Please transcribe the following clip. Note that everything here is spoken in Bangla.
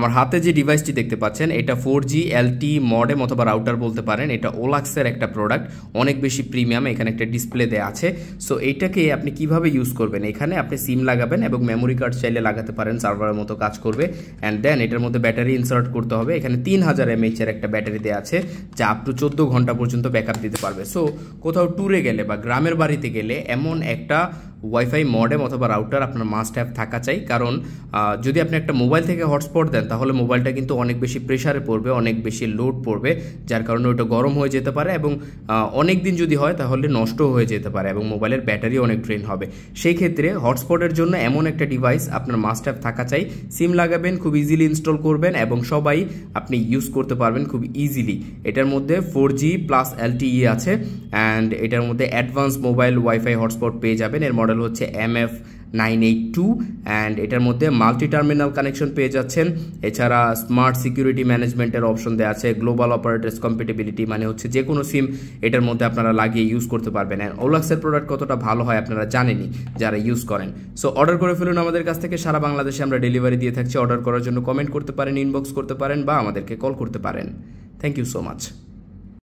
আমার হাতে যে ডিভাইসটি দেখতে পাচ্ছেন এটা 4G LTE মডেম অথবা রাউটার বলতে পারেন। এটা ওলাক্সের একটা প্রোডাক্ট, অনেক বেশি প্রিমিয়াম। এখানে একটা ডিসপ্লে দেওয়া আছে। সো এইটাকে আপনি কিভাবে ইউজ করবেন, এখানে আপনি সিম লাগাবেন এবং মেমোরি কার্ড চাইলে লাগাতে পারেন, সার্ভারের মতো কাজ করবে। অ্যান্ড দেন এটার মধ্যে ব্যাটারি ইনসার্ট করতে হবে। এখানে 3000 mAh এর একটা ব্যাটারি দেওয়া আছে যা আপ টু 14 ঘন্টা পর্যন্ত ব্যাকআপ দিতে পারবে। সো কোথাও ট্যুরে গেলে বা গ্রামের বাড়িতে গেলে এমন একটা ওয়াইফাই মডেম অথবা রাউটার আপনার মাস্ট হ্যাভ থাকা চাই। কারণ যদি আপনি একটা মোবাইল থেকে হটস্পট দেন তাহলে মোবাইলটা কিন্তু অনেক বেশি প্রেশারে পড়বে, অনেক বেশি লোড পড়বে, যার কারণে ওটা গরম হয়ে যেতে পারে এবং অনেক দিন যদি হয় তাহলে নষ্ট হয়ে যেতে পারে এবং মোবাইলের ব্যাটারি অনেক ড্রেন হবে। সেই ক্ষেত্রে হটস্পটের জন্য এমন একটা ডিভাইস আপনার মাস্ট হ্যাভ থাকা চাই। সিম লাগাবেন, খুব ইজিলি ইনস্টল করবেন এবং সবাই আপনি ইউজ করতে পারবেন খুব ইজিলি। এটার মধ্যে 4G প্লাস LTE আছে অ্যান্ড এটার মধ্যে অ্যাডভান্স মোবাইল ওয়াইফাই হটস্পট পেয়ে যাবেন। এর মডেল হচ্ছে MF982 অ্যান্ড এটার মধ্যে মাল্টি টার্মিনাল কানেকশন পেয়ে যাচ্ছেন। এছাড়া স্মার্ট সিকিউরিটি ম্যানেজমেন্টের অপশন দেওয়া আছে। গ্লোবাল অপারেটরস কম্প্যাটিবিলিটি, মানে হচ্ছে যে কোনো সিম এটার মধ্যে আপনারা লাগিয়ে ইউজ করতে পারবেন। অ্যান্ড ওলাক্সের প্রোডাক্ট কতটা ভালো হয় আপনারা জানেনই যারা ইউজ করেন। সো অর্ডার করে ফেলুন আমাদের কাছ থেকে। সারা বাংলাদেশে আমরা ডেলিভারি দিয়ে থাকছি। অর্ডার করার জন্য কমেন্ট করতে পারেন, ইনবক্স করতে পারেন বা আমাদেরকে কল করতে পারেন। Thank you so much.